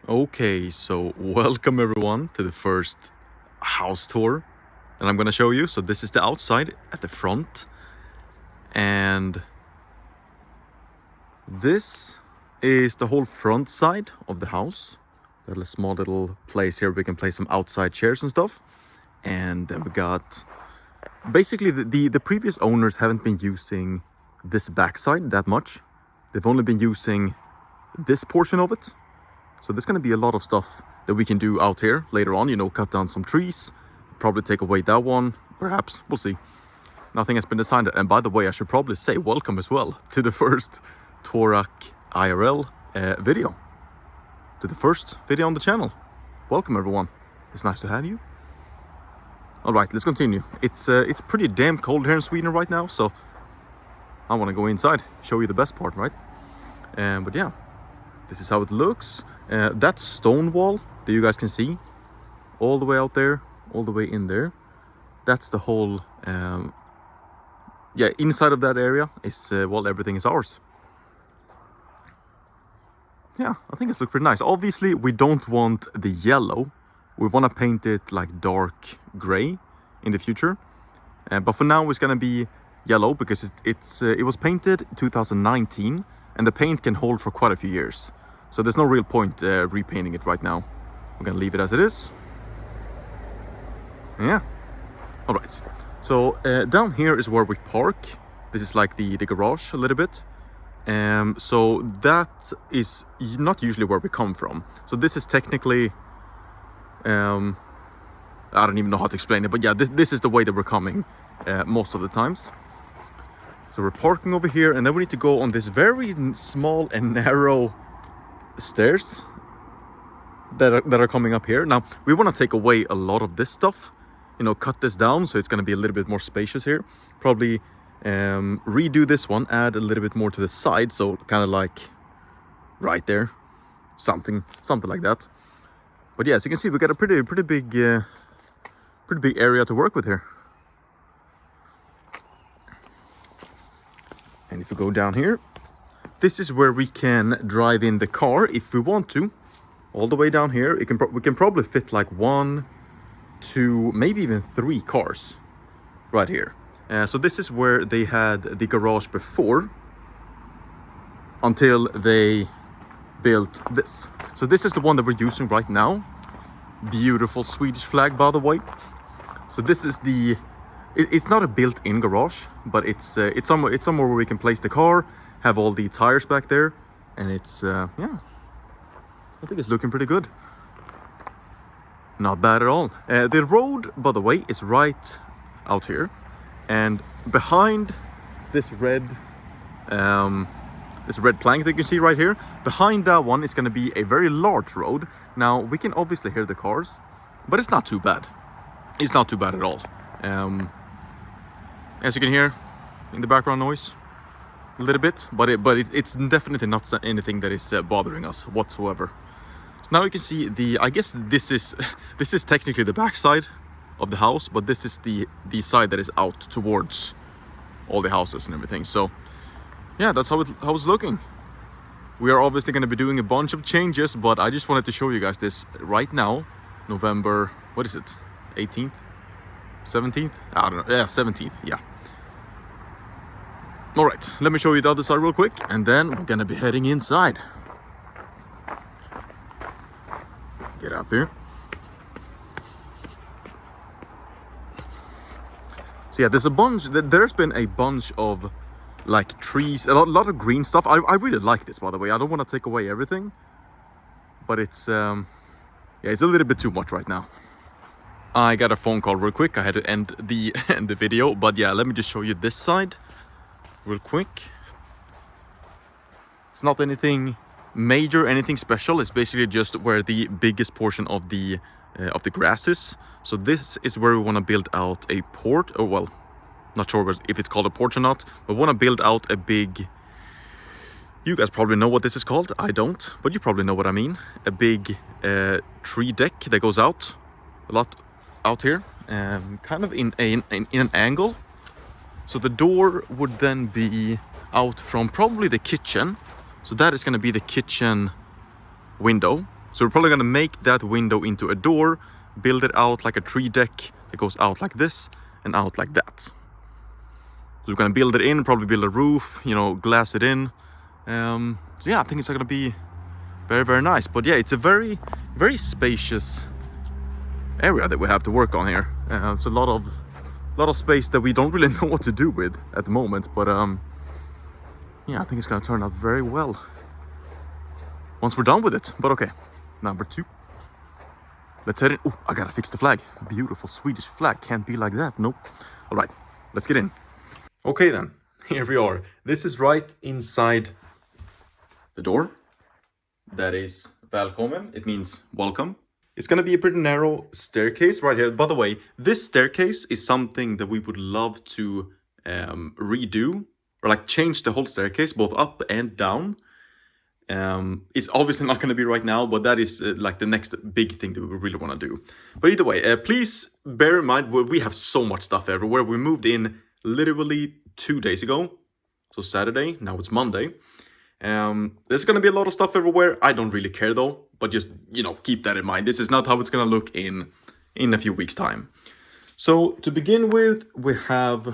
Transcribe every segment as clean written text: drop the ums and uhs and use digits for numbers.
Okay, so welcome everyone to the first house tour that I'm gonna show you. So this is the outside at the front, and this is the whole front side of the house. Got a small little place here we can play some outside chairs and stuff. And then we got basically the previous owners haven't been using this backside that much. They've only been using this portion of it. So there's going to be a lot of stuff that we can do out here later on, cut down some trees, probably take away that one, perhaps, we'll see. Nothing has been decided. And by the way, I should probably say welcome as well to the first TorakIRL video, to the first video on the channel. Welcome everyone, it's nice to have you. All right, let's continue. It's pretty damn cold here in Sweden right now, so I want to go inside, show you the best part, right? But yeah, this is how it looks. That stone wall that you guys can see all the way out there, all the way in there, that's the whole inside of that area is well, everything is ours. Yeah, I think it's looked pretty nice. Obviously we don't want the yellow, we want to paint it like dark gray in the future, but for now it's gonna be yellow because it was painted 2019 and the paint can hold for quite a few years. So there's no real point repainting it right now. We're gonna leave it as it is. Yeah. All right. So down here is where we park. This is like the garage a little bit. So that is not usually where we come from. So this is technically, I don't even know how to explain it, but yeah, this is the way that we're coming most of the times. So we're parking over here, and then we need to go on this very small and narrow stairs that are coming up here. Now we want to take away a lot of this stuff, cut this down so it's going to be a little bit more spacious here. Probably redo this one, add a little bit more to the side, so kind of like right there, something like that. But yeah, as you can see, we got a pretty big area to work with here. And if we go down here, this is where we can drive in the car if we want to. All the way down here, we can probably fit like 1, 2, maybe even 3 cars right here. So this is where they had the garage before, until they built this. So this is the one that we're using right now. Beautiful Swedish flag, by the way. So this is it's not a built-in garage, but it's somewhere where we can place the car, have all the tires back there, and it's yeah, I think it's looking pretty good. Not bad at all. The road, by the way, is right out here, and behind this red plank that you can see right here, behind that one is going to be a very large road. Now we can obviously hear the cars, but it's not too bad. It's not too bad at all. As you can hear in the background noise a little bit, but it's definitely not anything that is bothering us whatsoever. So now you can see I guess this is technically the back side of the house, but this is the side that is out towards all the houses and everything. So yeah, that's how it's looking. We are obviously going to be doing a bunch of changes, but I just wanted to show you guys this right now. November, what is it, 18th, 17th, I don't know. Yeah, 17th. Yeah. All right, let me show you the other side real quick, and then we're gonna be heading inside. Get up here. So yeah, there's been a bunch of like trees, a lot of green stuff. I really like this, by the way. I don't want to take away everything, but it's yeah, it's a little bit too much right now. I got a phone call real quick. I had to end the video, but yeah, let me just show you this side real quick. It's not anything major, anything special. It's basically just where the biggest portion of the grass is. So this is where we want to build out a porch, or well, not sure if it's called a porch or not, but we want to build out a big, you guys probably know what this is called. I don't, but you probably know what I mean. A big tree deck that goes out a lot out here, kind of in an angle. So the door would then be out from probably the kitchen. So that is going to be the kitchen window. So we're probably gonna make that window into a door, build it out like a tree deck that goes out like this and out like that. So we're gonna build it in, probably build a roof, you know, glass it in. So yeah, I think it's gonna be very, very nice. But yeah, it's a very, very spacious area that we have to work on here. It's a lot of space that we don't really know what to do with at the moment. But yeah, I think it's gonna turn out very well once we're done with it. But okay, number 2. Let's head in. Oh, I gotta fix the flag. Beautiful Swedish flag. Can't be like that. Nope. All right, let's get in. Okay then, here we are. This is right inside the door. That is välkommen. It means welcome. It's gonna be a pretty narrow staircase right here. By the way, this staircase is something that we would love to redo, or like change the whole staircase, both up and down. It's obviously not going to be right now, but that is like the next big thing that we really want to do. But either way, please bear in mind, we have so much stuff everywhere. We moved in literally 2 days ago, so Saturday. Now it's Monday. There's going to be a lot of stuff everywhere. I don't really care though, but just, you know, keep that in mind. This is not how it's going to look in a few weeks' time. So to begin with, we have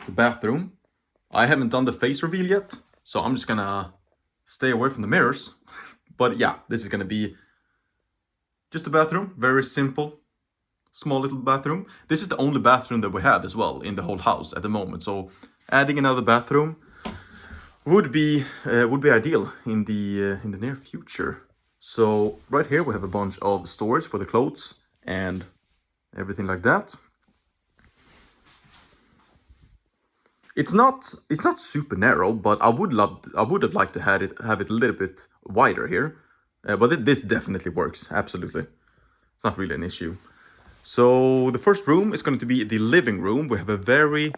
the bathroom. I haven't done the face reveal yet, so I'm just gonna stay away from the mirrors. But yeah, this is gonna be just a bathroom, very simple, small little bathroom. This is the only bathroom that we have as well in the whole house at the moment. So adding another bathroom would be ideal in the near future. So right here we have a bunch of storage for the clothes and everything like that. It's not super narrow, but I would have liked to have it a little bit wider here. But this definitely works, absolutely. It's not really an issue. So the first room is going to be the living room. We have a very,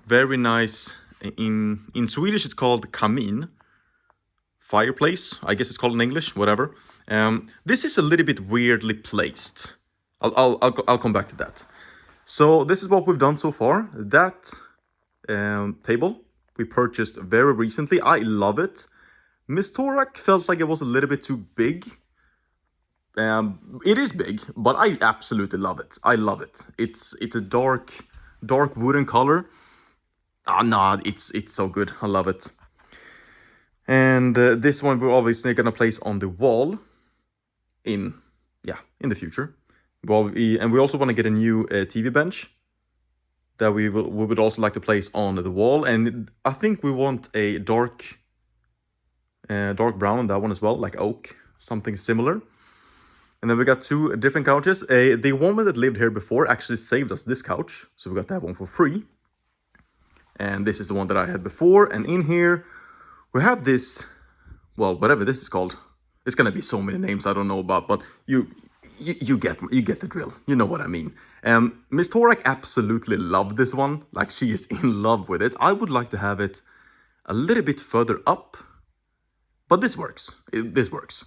very nice, in Swedish it's called kamin, fireplace, I guess it's called in English, whatever. This is a little bit weirdly placed. I'll come back to that. So this is what we've done so far. That table we purchased very recently. I love it. Miss Torak felt like it was a little bit too big. It is big, but I absolutely love it. I love it. It's a dark wooden color. No, it's so good. I love it. And this one we're obviously gonna place on the wall in the future. And we also want to get a new TV bench that we would also like to place on the wall. And I think we want a dark brown on that one as well, like oak, something similar. And then we got 2 different couches. The woman that lived here before actually saved us this couch, so we got that one for free. And this is the one that I had before. And in here we have this, well, whatever this is called. It's gonna be so many names I don't know about, but you get the drill. You know what I mean. Miss Torak absolutely loved this one. Like, she is in love with it. I would like to have it a little bit further up, but this works. This works.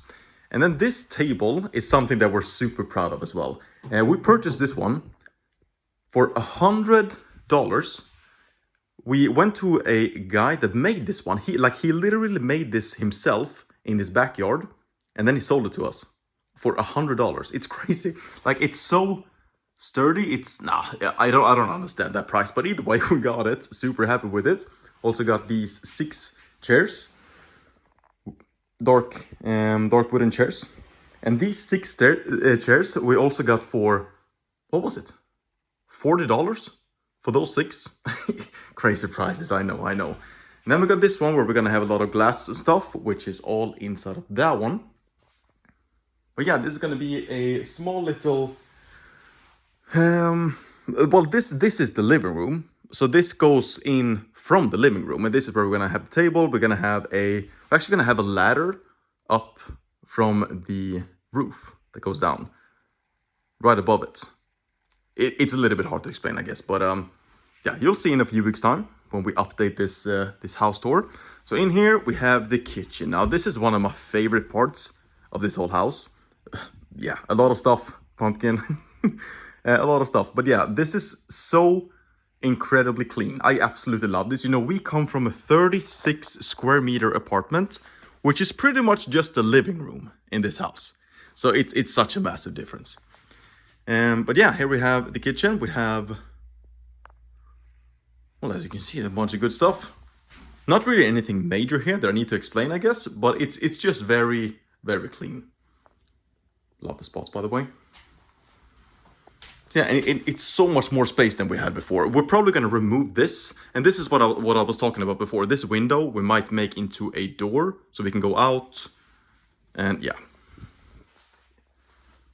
And then this table is something that we're super proud of as well. We purchased this one for $100. We went to a guy that made this one. He literally made this himself in his backyard, and then he sold it to us for $100. It's crazy. Like, it's so sturdy. I don't understand that price, but either way, we got it. Super happy with it. Also got these 6 chairs, dark wooden chairs, and these 6 chairs we also got for, what was it, $40 for those 6. Crazy prices, I know. And then we got this one where we're gonna have a lot of glass stuff, which is all inside of that one. But yeah, this is gonna be a small little, well, this is the living room. So this goes in from the living room, and this is where we're gonna have the table. We're actually gonna have a ladder up from the roof that goes down right above it. It's a little bit hard to explain, I guess, but yeah, you'll see in a few weeks' time when we update this house tour. So in here we have the kitchen. Now this is one of my favorite parts of this whole house. Yeah, a lot of stuff, pumpkin, a lot of stuff. But yeah, this is so incredibly clean. I absolutely love this. You know, we come from a 36 square meter apartment, which is pretty much just the living room in this house. So it's such a massive difference. But yeah, here we have the kitchen. We have, well, as you can see, a bunch of good stuff. Not really anything major here that I need to explain, I guess, but it's just very, very clean. Love the spots, by the way. So yeah, and it's so much more space than we had before. We're probably going to remove this, and this is what I was talking about before. This window we might make into a door, so we can go out, and yeah.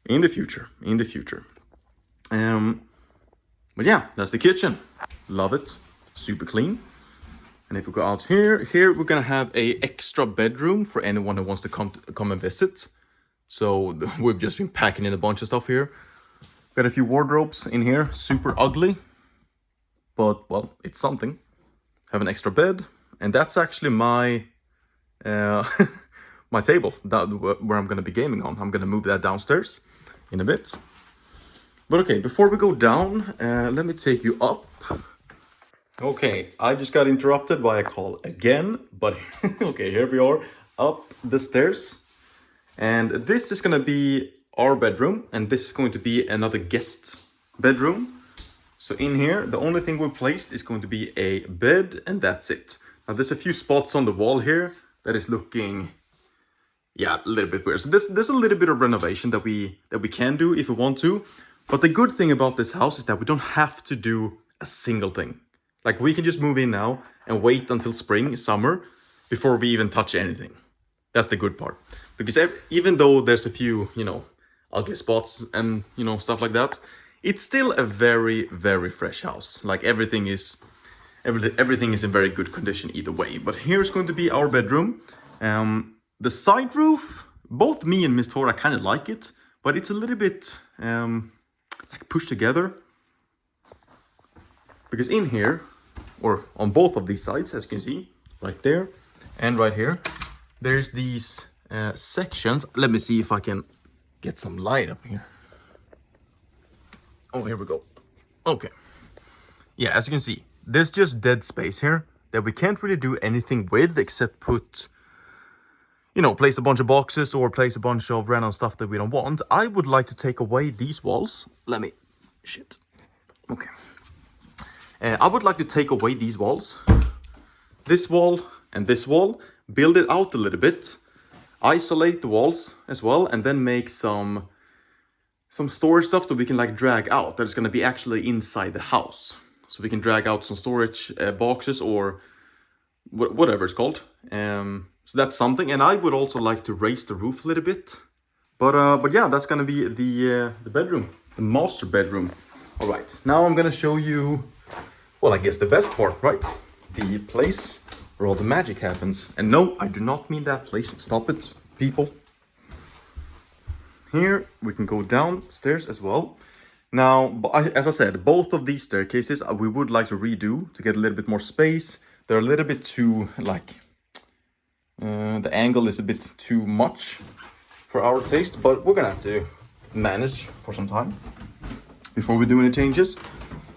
In the future. But yeah, that's the kitchen. Love it. Super clean. And if we go out here we're gonna have a extra bedroom for anyone who wants to come and visit. So we've just been packing in a bunch of stuff here. Got a few wardrobes in here, super ugly, but well, it's something. Have an extra bed, and that's actually my my table where I'm gonna be gaming on. I'm gonna move that downstairs in a bit. But okay, before we go down, let me take you up. Okay, I just got interrupted by a call again, but okay, here we are, up the stairs. And this is gonna be our bedroom, and this is going to be another guest bedroom. So in here, the only thing we placed is going to be a bed, and that's it. Now there's a few spots on the wall here that is looking, yeah, a little bit weird. So there's a little bit of renovation that we can do if we want to. But the good thing about this house is that we don't have to do a single thing. Like, we can just move in now and wait until spring, summer, before we even touch anything. That's the good part. Because even though there's a few, you know, ugly spots and, you know, stuff like that, it's still a very, very fresh house. Like, everything is in very good condition either way. But here's going to be our bedroom. The side roof, both me and Miss Torak kind of like it, but it's a little bit like pushed together. Because in here, or on both of these sides, as you can see, right there and right here, there's these sections. Let me see if I can get some light up here. Oh, here we go. Okay. Yeah, as you can see, there's just dead space here that we can't really do anything with except put, you know, place a bunch of boxes or place a bunch of random stuff that we don't want. I would like to take away these walls. Okay. I would like to take away these walls, this wall and this wall, build it out a little bit, isolate the walls as well, and then make some storage stuff that we can like drag out, that is going to be actually inside the house. So we can drag out some storage boxes or whatever it's called. So that's something, and I would also like to raise the roof a little bit. But yeah, that's going to be the bedroom, the master bedroom. All right, now I'm going to show you, well, I guess the best part, right? The place where all the magic happens. And no, I do not mean that place. Stop it, people. Here, we can go downstairs as well. Now, as I said, both of these staircases we would like to redo to get a little bit more space. They're a little bit too, like, the angle is a bit too much for our taste, but we're gonna have to manage for some time before we do any changes.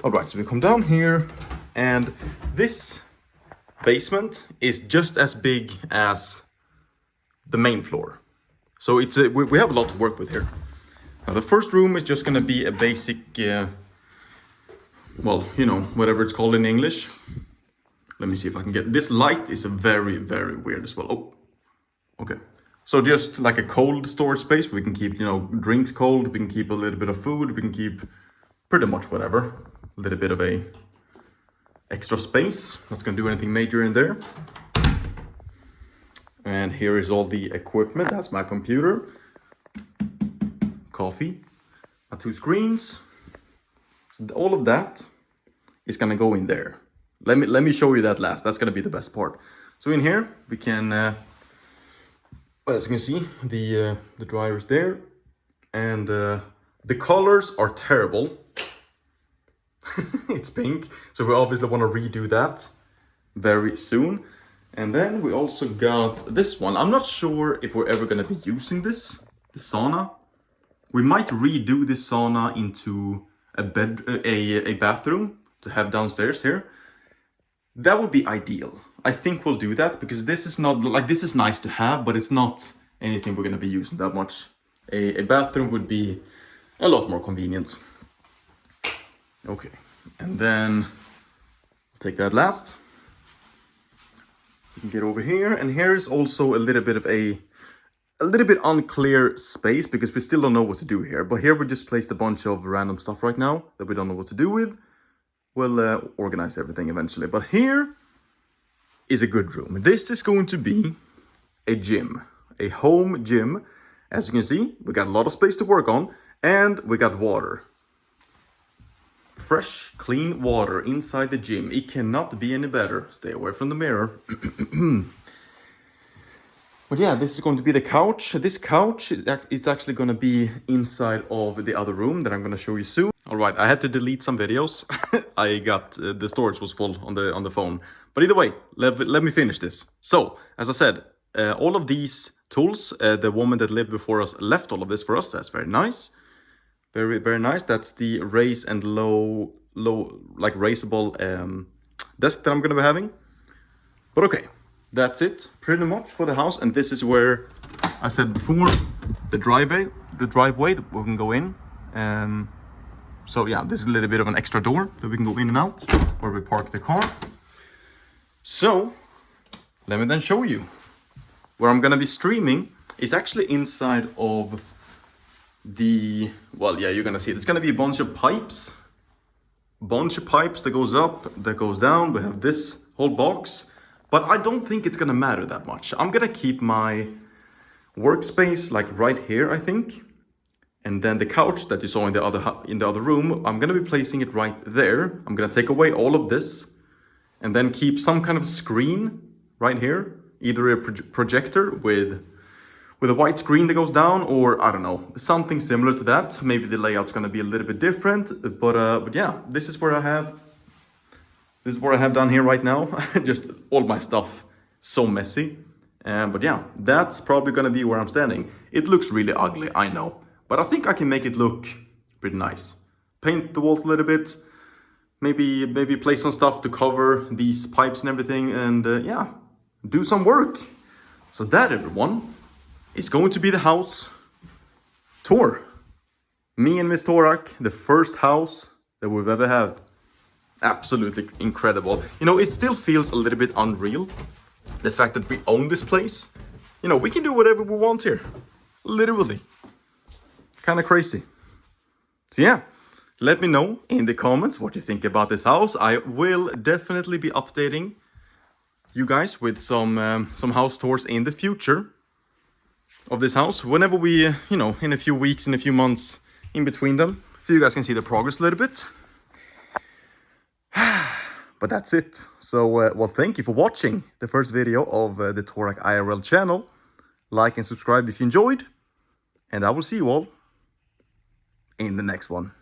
All right, so we come down here, and this basement is just as big as the main floor. So it's we have a lot to work with here. Now the first room is just gonna be a basic, well, you know, whatever it's called in English. Let me see if I can get, this light is very, very weird as well. Oh, okay. So just like a cold storage space, we can keep, you know, drinks cold, we can keep a little bit of food, we can keep pretty much whatever. A little bit of a extra space, not gonna do anything major in there. And here is all the equipment. That's my computer, coffee, my 2 screens. So all of that is gonna go in there. Let me show you that last. That's gonna be the best part. So in here we can, well, as you can see, the dryer is there, and the colors are terrible. It's pink, so we obviously want to redo that very soon. And then we also got this one. I'm not sure if we're ever going to be using this, the sauna. We might redo this sauna into a bathroom to have downstairs here. That would be ideal. I think we'll do that, because this is not, like, this is nice to have, but it's not anything we're going to be using that much a bathroom would be a lot more convenient. Okay, and then I'll take that last. You can get over here, and here is also a little bit of a little bit unclear space because we still don't know what to do here. But here we just placed a bunch of random stuff right now that we don't know what to do with. We'll organize everything eventually. But here is a good room. This is going to be a gym, a home gym. As you can see, we got a lot of space to work on, and we got water. Fresh, clean water inside the gym. It cannot be any better. Stay away from the mirror. But yeah, this is going to be the couch. This couch is actually going to be inside of the other room that I'm going to show you soon. All right, I had to delete some videos. I got the storage was full on the phone. But either way, let me finish this. So, as I said, all of these tools, the woman that lived before us left all of this for us. That's very nice. Very, very nice. That's the raise and low, like raisable desk that I'm going to be having. But okay, that's it pretty much for the house. And this is where I said before, the driveway that we can go in. So yeah, this is a little bit of an extra door that we can go in and out where we park the car. So let me then show you where I'm going to be streaming. Is actually inside of the, well, yeah, you're gonna see it. It's gonna be a bunch of pipes that goes up, that goes down. We have this whole box, but I don't think it's gonna matter that much. I'm gonna keep my workspace like right here, I think, and then the couch that you saw in the other room, I'm gonna be placing it right there. I'm gonna take away all of this and then keep some kind of screen right here, either a projector with a white screen that goes down, or I don't know, something similar to that. Maybe the layout's going to be a little bit different, but yeah, this is what I have done here right now. Just all my stuff so messy, but yeah, that's probably going to be where I'm standing. It looks really ugly, I know, but I think I can make it look pretty nice. Paint the walls a little bit, maybe place some stuff to cover these pipes and everything, and yeah, do some work. So that, everyone, it's going to be the house tour. Me and Miss Torak, the first house that we've ever had. Absolutely incredible. You know, it still feels a little bit unreal. The fact that we own this place. You know, we can do whatever we want here. Literally. Kind of crazy. So yeah, let me know in the comments what you think about this house. I will definitely be updating you guys with some house tours in the future of this house, whenever we, you know, in a few weeks, in a few months in between them, so you guys can see the progress a little bit. But that's it. So, well, thank you for watching the first video of the TorakIRL channel. Like and subscribe if you enjoyed, and I will see you all in the next one.